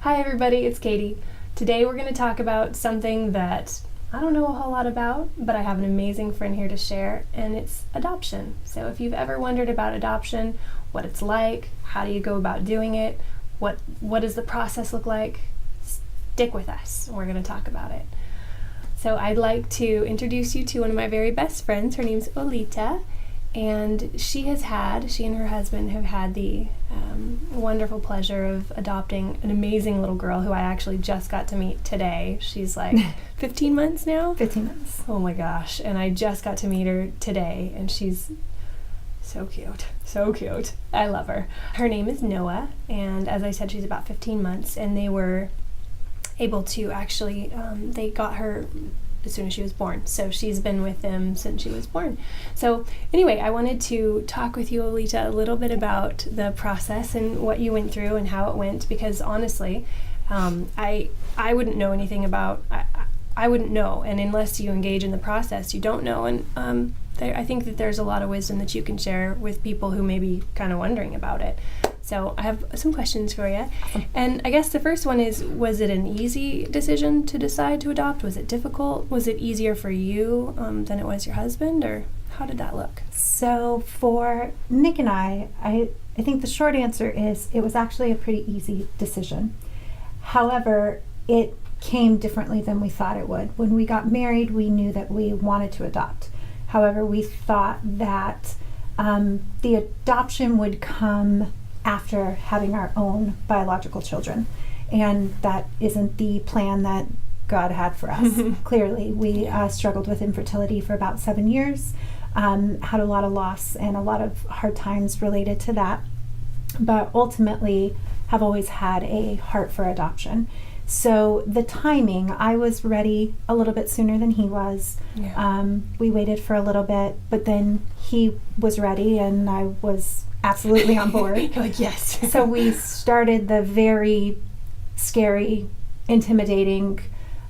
Hi everybody, it's Katie. Today we're going to talk about something that I don't know a whole lot about, but I have an amazing friend here to share, and it's adoption. So if you've ever wondered about adoption, what it's like, how do you go about doing it, what does the process look like, stick with us. We're going to talk about it. So I'd like to introduce you to one of my very best friends. Her name's Olita, and she and her husband have had the wonderful pleasure of adopting an amazing little girl who I actually just got to meet today. She's like 15 months now? 15 months. Oh my gosh. And I just got to meet her today, and she's so cute. So cute. I love her. Her name is Noah, and as I said, she's about 15 months, and they were able to actually, they got her as soon as she was born. So she's been with them since she was born. So anyway, I wanted to talk with you, Olita, a little bit about the process and what you went through and how it went, because honestly, I wouldn't know anything about, I wouldn't know, and unless you engage in the process, you don't know. And I think that there's a lot of wisdom that you can share with people who may be kind of wondering about it. So I have some questions for you. And I guess the first one is, was it an easy decision to decide to adopt? Was it difficult? Was it easier for you than it was your husband, or how did that look? So for Nick and I think the short answer is it was actually a pretty easy decision. However, it came differently than we thought it would. When we got married, we knew that we wanted to adopt. However, we thought that the adoption would come after having our own biological children, and that isn't the plan that God had for us. Clearly, we struggled with infertility for about 7 years, had a lot of loss and a lot of hard times related to that, but ultimately have always had a heart for adoption. So the timing, I was ready a little bit sooner than he was. Yeah. We waited for a little bit, but then he was ready and I was absolutely on board. You're like, yes. So we started the very scary, intimidating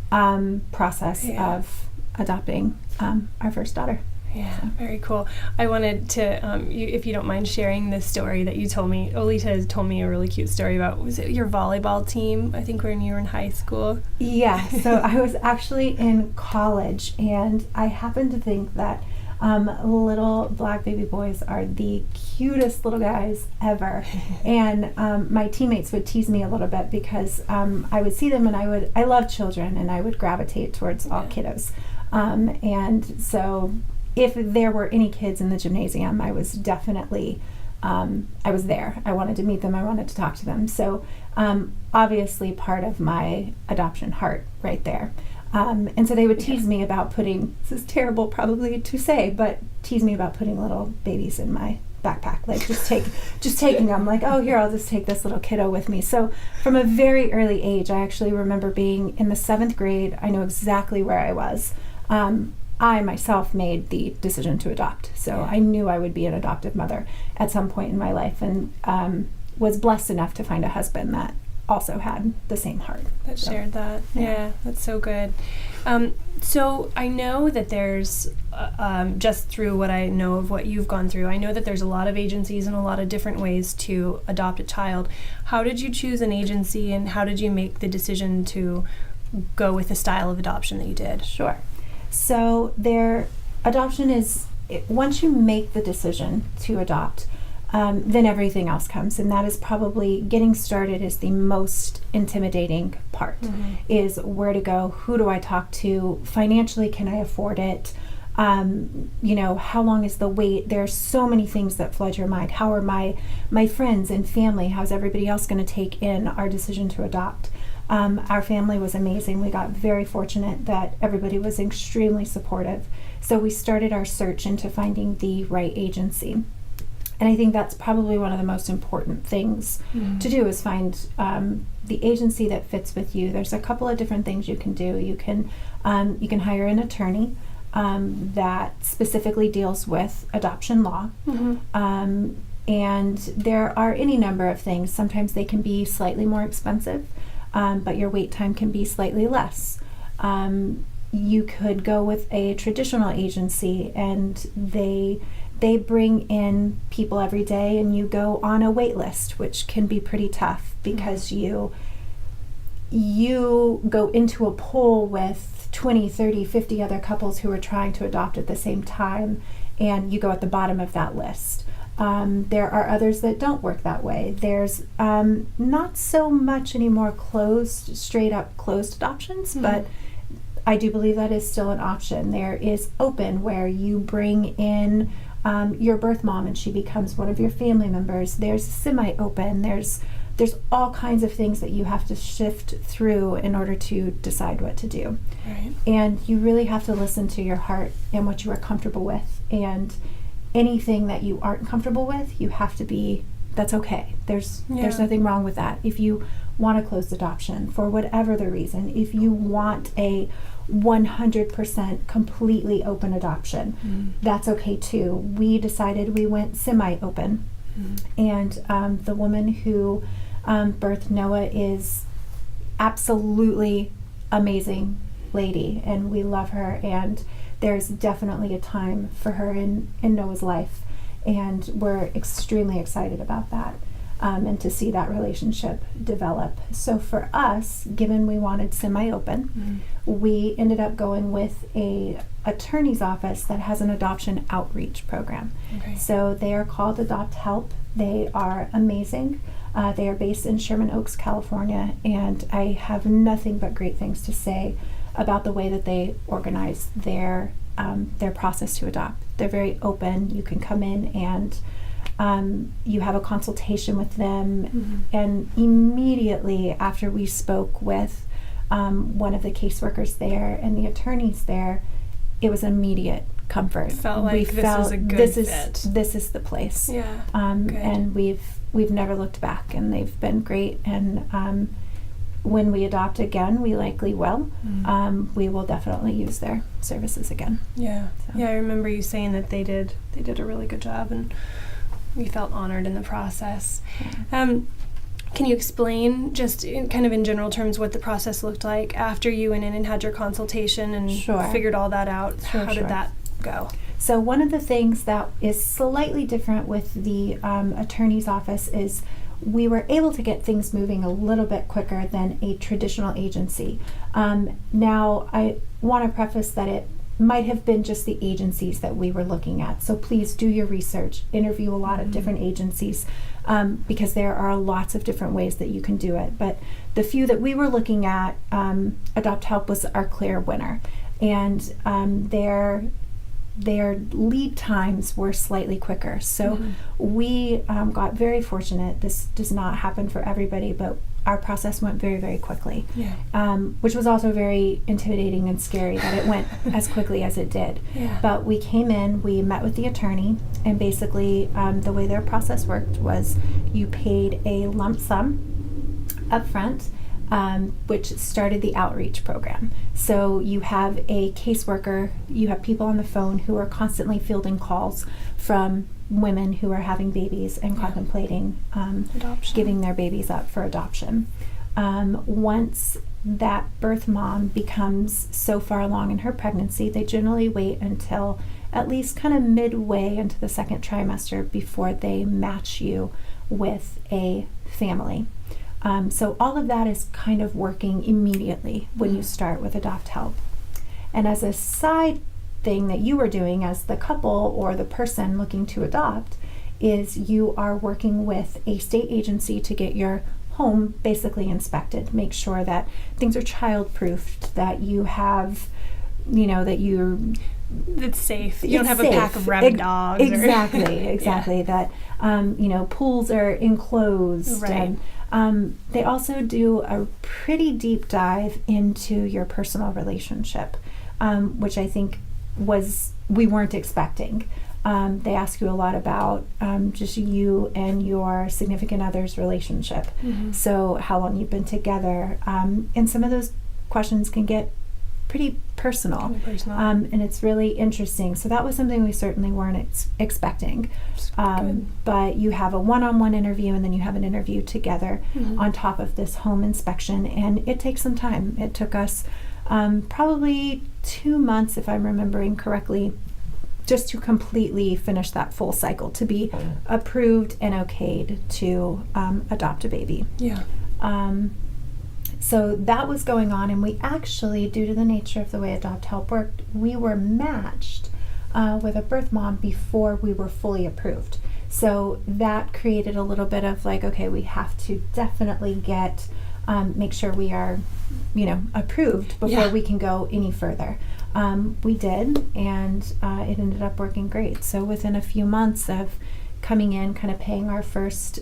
process of adopting our first daughter. Yeah, very cool. I wanted to, if you don't mind sharing this story that you told me. Olita has told me a really cute story about, was it your volleyball team, I think, when you were in high school? Yeah, so I was actually in college, and I happen to think that little black baby boys are the cutest little guys ever. And my teammates would tease me a little bit because I would see them and I love children, and I would gravitate towards all kiddos. And so if there were any kids in the gymnasium, I was definitely, I was there. I wanted to meet them. I wanted to talk to them. So obviously part of my adoption heart right there. And so they would tease me about putting, this is terrible probably to say, but tease me about putting little babies in my backpack, like just taking them, like, oh, here, I'll just take this little kiddo with me. So from a very early age, I actually remember being in the 7th grade. I know exactly where I was. I myself made the decision to adopt, so I knew I would be an adoptive mother at some point in my life, and was blessed enough to find a husband that also had the same heart. That shared that. Yeah, that's so good. So I know that there's, just through what I know of what you've gone through, I know that there's a lot of agencies and a lot of different ways to adopt a child. How did you choose an agency, and how did you make the decision to go with the style of adoption that you did? Sure. So adoption is, once you make the decision to adopt, then everything else comes, and that is probably getting started is the most intimidating part. Is where to go, who do I talk to, financially can I afford it, how long is the wait? There's so many things that flood your mind. How are my friends and family, how's everybody else going to take in our decision to adopt? Our family was amazing. We got very fortunate that everybody was extremely supportive. So we started our search into finding the right agency. And I think that's probably one of the most important things to do, is find the agency that fits with you. There's a couple of different things you can do. You can hire an attorney that specifically deals with adoption law. And there are any number of things. Sometimes they can be slightly more expensive, but your wait time can be slightly less. You could go with a traditional agency, and they bring in people every day, and you go on a wait list, which can be pretty tough because you you go into a pool with 20, 30, 50 other couples who are trying to adopt at the same time, and you go at the bottom of that list. There are others that don't work that way. There's not so much anymore straight up closed adoptions, but I do believe that is still an option. There is open, where you bring in your birth mom and she becomes one of your family members. There's semi-open. There's all kinds of things that you have to shift through in order to decide what to do. Right. And you really have to listen to your heart and what you are comfortable with. And anything that you aren't comfortable with, you have to be, that's okay. There's nothing wrong with that. If you want a closed adoption for whatever the reason, if you want a 100% completely open adoption, that's okay too. We decided we went semi-open. And the woman who birthed Noah is absolutely amazing lady, and we love her, and there's definitely a time for her in Noah's life, and we're extremely excited about that, and to see that relationship develop. So for us, given we wanted semi-open, we ended up going with a attorney's office that has an adoption outreach program. Okay. So they are called Adopt Help. They are amazing. They are based in Sherman Oaks, California, and I have nothing but great things to say about the way that they organize their process to adopt. They're very open. You can come in and you have a consultation with them, and immediately after we spoke with one of the caseworkers there and the attorneys there, it was immediate comfort. Felt like this is a good fit. This is the place. Yeah. And we've never looked back, and they've been great. And when we adopt again, we likely will. We will definitely use their services again. Yeah. So. Yeah, I remember you saying that they did a really good job, and we felt honored in the process. Can you explain, just in general terms, what the process looked like after you went in and had your consultation and figured all that out? How did that go? So one of the things that is slightly different with the attorney's office is we were able to get things moving a little bit quicker than a traditional agency. Now, I want to preface that it might have been just the agencies that we were looking at. So please do your research, interview a lot of different agencies, because there are lots of different ways that you can do it. But the few that we were looking at, Adopt Help was our clear winner. And their lead times were slightly quicker. So we got very fortunate. This does not happen for everybody, but our process went very, very quickly, which was also very intimidating and scary that it went as quickly as it did. But we came in, we met with the attorney, and basically the way their process worked was you paid a lump sum up front, which started the outreach program. So you have a caseworker, you have people on the phone who are constantly fielding calls from women who are having babies and contemplating giving their babies up for adoption. Once that birth mom becomes so far along in her pregnancy, they generally wait until at least kind of midway into the second trimester before they match you with a family. So all of that is kind of working immediately when you start with Adopt Help. And as a side thing that you are doing as the couple or the person looking to adopt is you are working with a state agency to get your home basically inspected, make sure that things are child-proofed, that you have, it's safe. You don't have a pack of rabid dogs. Exactly. That, pools are enclosed. Right. And they also do a pretty deep dive into your personal relationship, which I think we weren't expecting. They ask you a lot about just you and your significant other's relationship. So how long you've been together. And some of those questions can get pretty personal. And it's really interesting. So that was something we certainly weren't expecting. But you have a one-on-one interview, and then you have an interview together on top of this home inspection, and it takes some time. It took us probably 2 months, if I'm remembering correctly, just to completely finish that full cycle, to be approved and okayed to adopt a baby. So that was going on, and we actually, due to the nature of the way Adopt Help worked, we were matched with a birth mom before we were fully approved. So that created a little bit of like, okay, we have to definitely make sure we are, approved before we can go any further. We did, and it ended up working great. So within a few months of coming in, kind of paying our first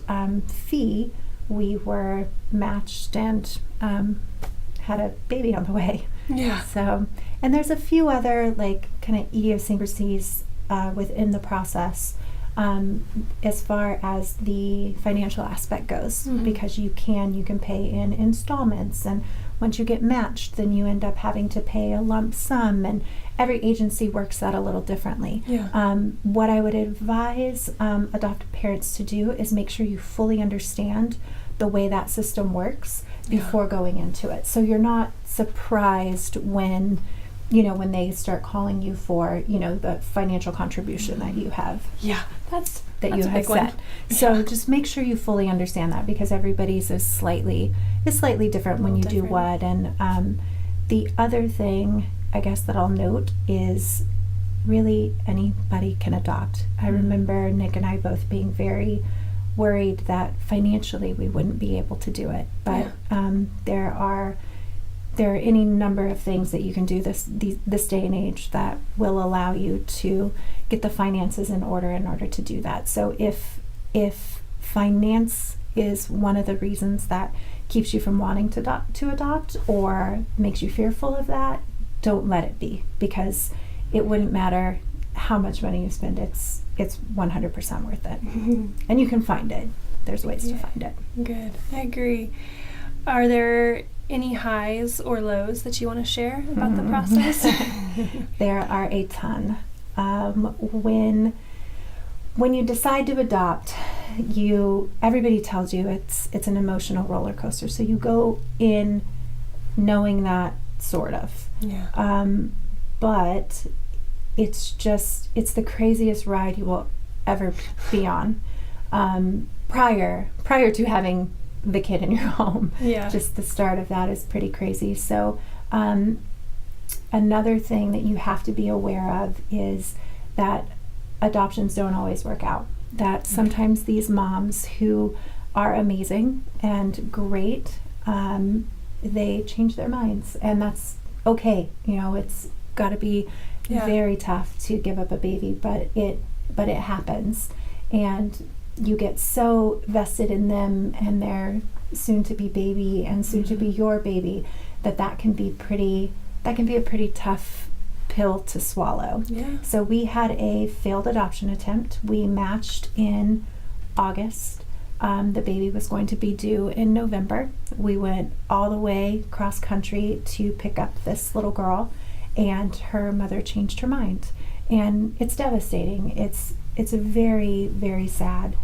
fee, we were matched and had a baby on the way. Yeah. So, and there's a few other like kind of idiosyncrasies within the process as far as the financial aspect goes, because you can pay in installments, and once you get matched, then you end up having to pay a lump sum, and every agency works that a little differently. Yeah. What I would advise adoptive parents to do is make sure you fully understand the way that system works before going into it, so you're not surprised when they start calling you for the financial contribution that you have. Yeah, that's you a have big set. one. So just make sure you fully understand that, because everybody's is slightly different when you do what. And the other thing I guess that I'll note is really anybody can adopt. I remember Nick and I both being very worried that financially we wouldn't be able to do it, but there are any number of things that you can do this day and age that will allow you to get the finances in order to do that. So if finance is one of the reasons that keeps you from wanting to adopt or makes you fearful of that, don't let it be, because it wouldn't matter how much money you spend. It's 100% worth it. And you can find it. There's ways to find it. Good. I agree. Are there any highs or lows that you want to share about the process? There are a ton. When you decide to adopt, everybody tells you it's an emotional roller coaster. So you go in knowing that, sort of. Yeah. But it's the craziest ride you will ever be on. Prior to having the kid in your home. Yeah. Just the start of that is pretty crazy. So another thing that you have to be aware of is that adoptions don't always work out. That sometimes these moms who are amazing and great, they change their minds, and that's okay. It's got to be very tough to give up a baby, but it happens, and you get so vested in them and their soon-to-be baby and soon-to-be your baby that can be a pretty tough pill to swallow. Yeah. So we had a failed adoption attempt. We matched in August. The baby was going to be due in November. We went all the way cross country to pick up this little girl, and her mother changed her mind. And it's devastating. It's very, very sad.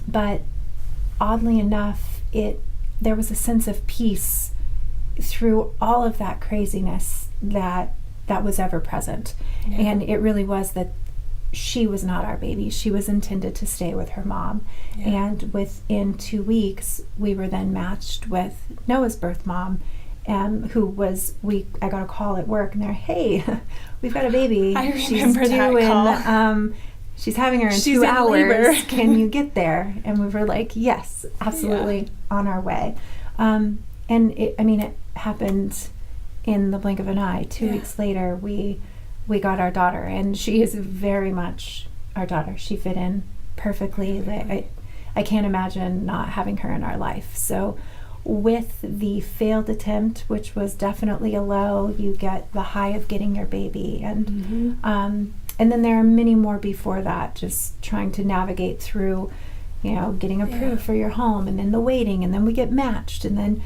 But oddly enough, there was a sense of peace through all of that craziness that was ever present. Yeah. And it really was that she was not our baby. She was intended to stay with her mom. Yeah. And within 2 weeks, we were then matched with Noah's birth mom, I got a call at work, and they're, hey, we've got a baby. I remember that call. She's having her in She's 2 in hours. labor. Can you get there? And we were like, yes, absolutely, on our way. And it happened in the blink of an eye. 2 weeks later, we got our daughter, and she is very much our daughter. She fit in perfectly. I can't imagine not having her in our life. So with the failed attempt, which was definitely a low, you get the high of getting your baby, and then there are many more before that, just trying to navigate through, getting approved for your home, and then the waiting, and then we get matched, and then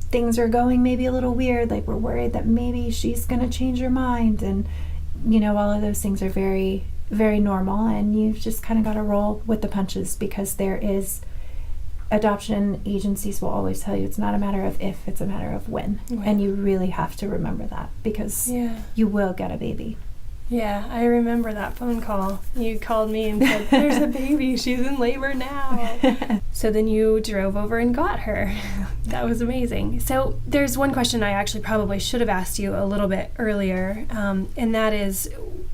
things are going maybe a little weird, like we're worried that maybe she's going to change her mind, and all of those things are very, very normal, and you've just kind of got to roll with the punches, because adoption agencies will always tell you it's not a matter of if, it's a matter of when. Right. And you really have to remember that, because you will get a baby. Yeah, I remember that phone call. You called me and said, there's a baby, she's in labor now. So then you drove over and got her. That was amazing. So there's one question I actually probably should have asked you a little bit earlier, and that is,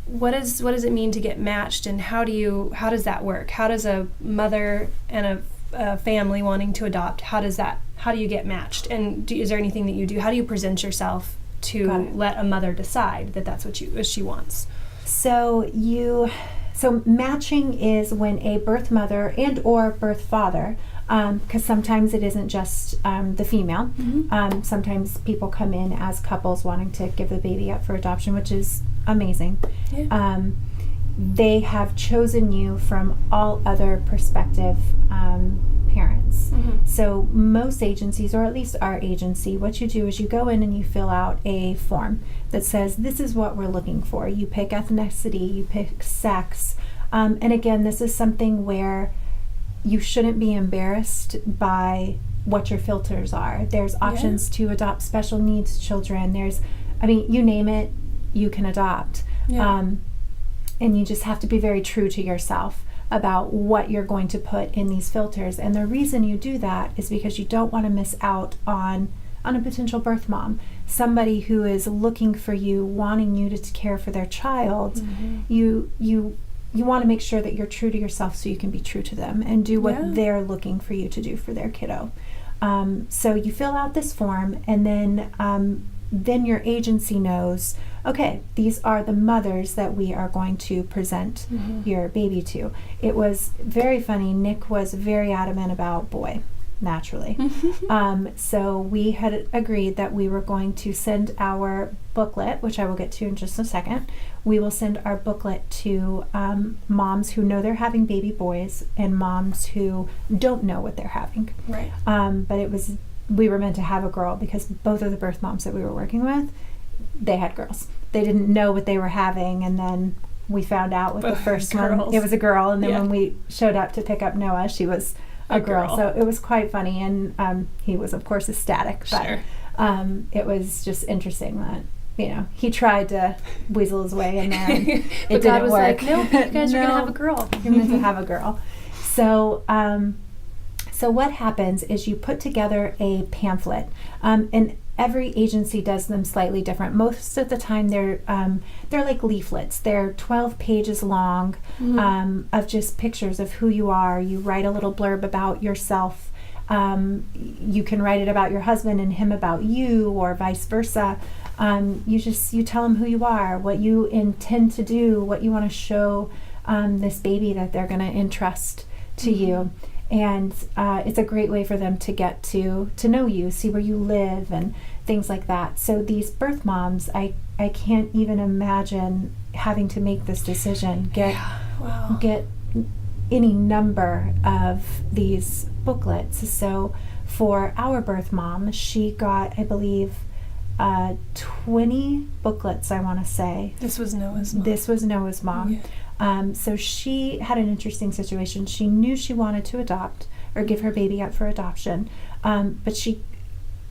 what does it mean to get matched, and how does that work? How does a mother and a family wanting to adopt, how do you get matched? And is there anything that you do? How do you present yourself to let a mother decide that that's what she wants? So matching is when a birth mother and or birth father, because sometimes it isn't just the female. Mm-hmm. Sometimes people come in as couples wanting to give the baby up for adoption, which is amazing. Yeah. They have chosen you from all other prospective parents. Mm-hmm. So most agencies, or at least our agency, what you do is you go in and you fill out a form that says, this is what we're looking for. You pick ethnicity, you pick sex. And again, this is something where you shouldn't be embarrassed by what your filters are. There's options to adopt special needs children. You name it, you can adopt. Yeah. And you just have to be very true to yourself about what you're going to put in these filters. And the reason you do that is because you don't want to miss out on a potential birth mom, somebody who is looking for you, wanting you to care for their child. Mm-hmm. You want to make sure that you're true to yourself so you can be true to them and do what they're looking for you to do for their kiddo. So you fill out this form, and then your agency knows, okay, these are the mothers that we are going to present your baby to. It was very funny. Nick was very adamant about boy, naturally. So we had agreed that we were going to send our booklet, which I will get to in just a second. We will send our booklet to moms who know they're having baby boys and moms who don't know what they're having. Right. But we were meant to have a girl because both of the birth moms that we were working with, they had girls. They didn't know what they were having, and then we found out with the first one it was a girl, and then when we showed up to pick up Noah, she was a girl. So it was quite funny, and he was of course ecstatic, but it was just interesting that he tried to weasel his way in there, and it didn't work. Like, no, you guys are gonna have a girl. You're meant to have a girl. So so what happens is you put together a pamphlet, and every agency does them slightly different. Most of the time they're like leaflets. They're 12 pages long, of just pictures of who you are. You write a little blurb about yourself. You can write it about your husband and him about you, or vice versa. You tell them who you are, what you intend to do, what you want to show this baby that they're going to entrust to you. And it's a great way for them to get to know you, see where you live, and things like that. So these birth moms, I can't even imagine having to make this decision, get any number of these booklets. So for our birth mom, she got, I believe, 20 booklets, I want to say. This was Noah's mom. This was Noah's mom. Yeah. So she had an interesting situation. She knew she wanted to adopt or give her baby up for adoption, but she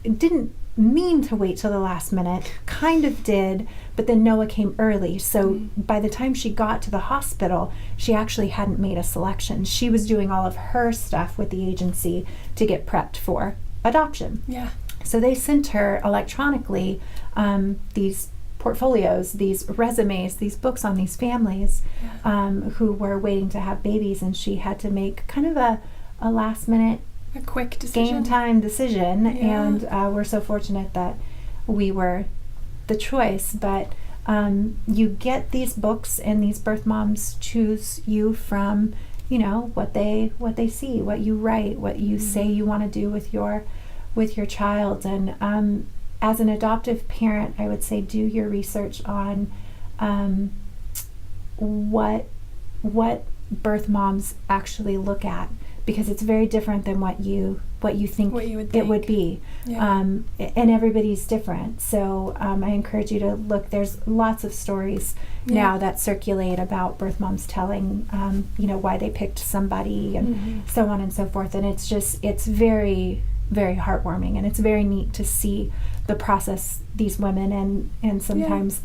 didn't mean to wait till the last minute, kind of did, but then Noah came early. So by the time she got to the hospital, she actually hadn't made a selection. She was doing all of her stuff with the agency to get prepped for adoption. Yeah. So they sent her electronically these portfolios, these resumes, these books on these families who were waiting to have babies, and she had to make kind of a last minute, a quick decision, game time decision. And we're so fortunate that we were the choice. But you get these books, and these birth moms choose you from what they see, what you write, what you say you want to do with your child. And as an adoptive parent, I would say do your research on what birth moms actually look at, because it's very different than what you think it would be. Yeah. And everybody's different. So I encourage you to look. There's lots of stories now that circulate about birth moms telling why they picked somebody, and so on and so forth. And it's very, very heartwarming, and it's very neat to see the process these women and sometimes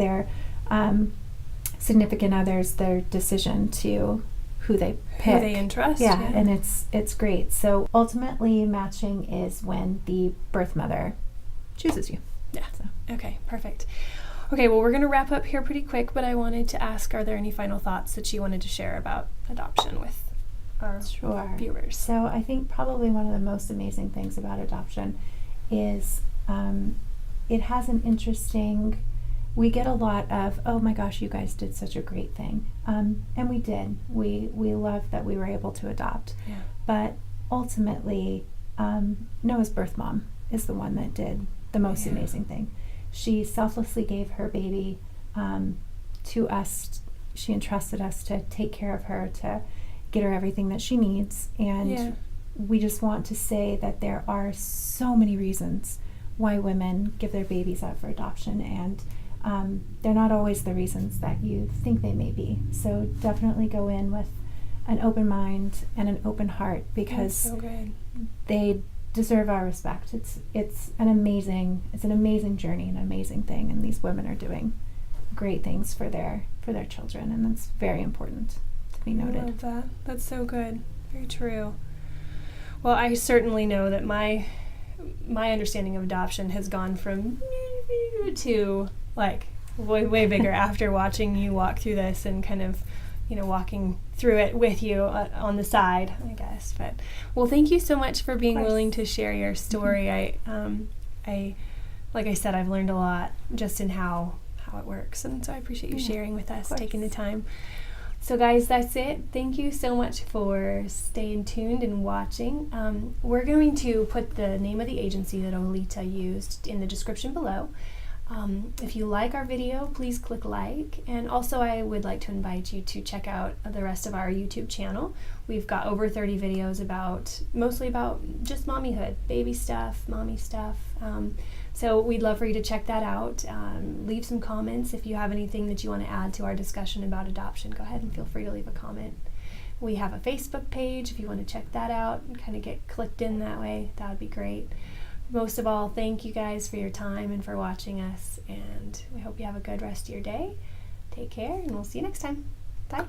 significant others their decision to who they pick. Who they entrust. Yeah, and it's great. So ultimately, matching is when the birth mother chooses you. Yeah. So. Okay, perfect. Okay, well, we're going to wrap up here pretty quick, but I wanted to ask, are there any final thoughts that you wanted to share about adoption with our viewers? So I think probably one of the most amazing things about adoption is it has an interesting, we get a lot of, oh my gosh, you guys did such a great thing. And we did. We love that we were able to adopt. Yeah. But ultimately, Noah's birth mom is the one that did the most amazing thing. She selflessly gave her baby to us. She entrusted us to take care of her, to get her everything that she needs. And we just want to say that there are so many reasons why women give their babies up for adoption, and they're not always the reasons that you think they may be. So definitely go in with an open mind and an open heart, because so good. They deserve our respect. It's an amazing journey, an amazing thing, and these women are doing great things for their children, and that's very important to be noted. I love that. That's so good. Very true. Well, I certainly know that my understanding of adoption has gone from to like way bigger after watching you walk through this and kind of, walking through it with you on the side, I guess. But well, thank you so much for being willing to share your story. I like I said, I've learned a lot just in how it works, and so I appreciate you sharing with us, taking the time. So guys, that's it. Thank you so much for staying tuned and watching. We're going to put the name of the agency that Olita used in the description below. If you like our video, please click like, and also I would like to invite you to check out the rest of our YouTube channel. We've got over 30 videos mostly about just mommyhood, baby stuff, mommy stuff. So we'd love for you to check that out. Leave some comments if you have anything that you want to add to our discussion about adoption. Go ahead and feel free to leave a comment. We have a Facebook page if you want to check that out and kind of get clicked in that way. That would be great. Most of all, thank you guys for your time and for watching us, and we hope you have a good rest of your day. Take care, and we'll see you next time. Bye.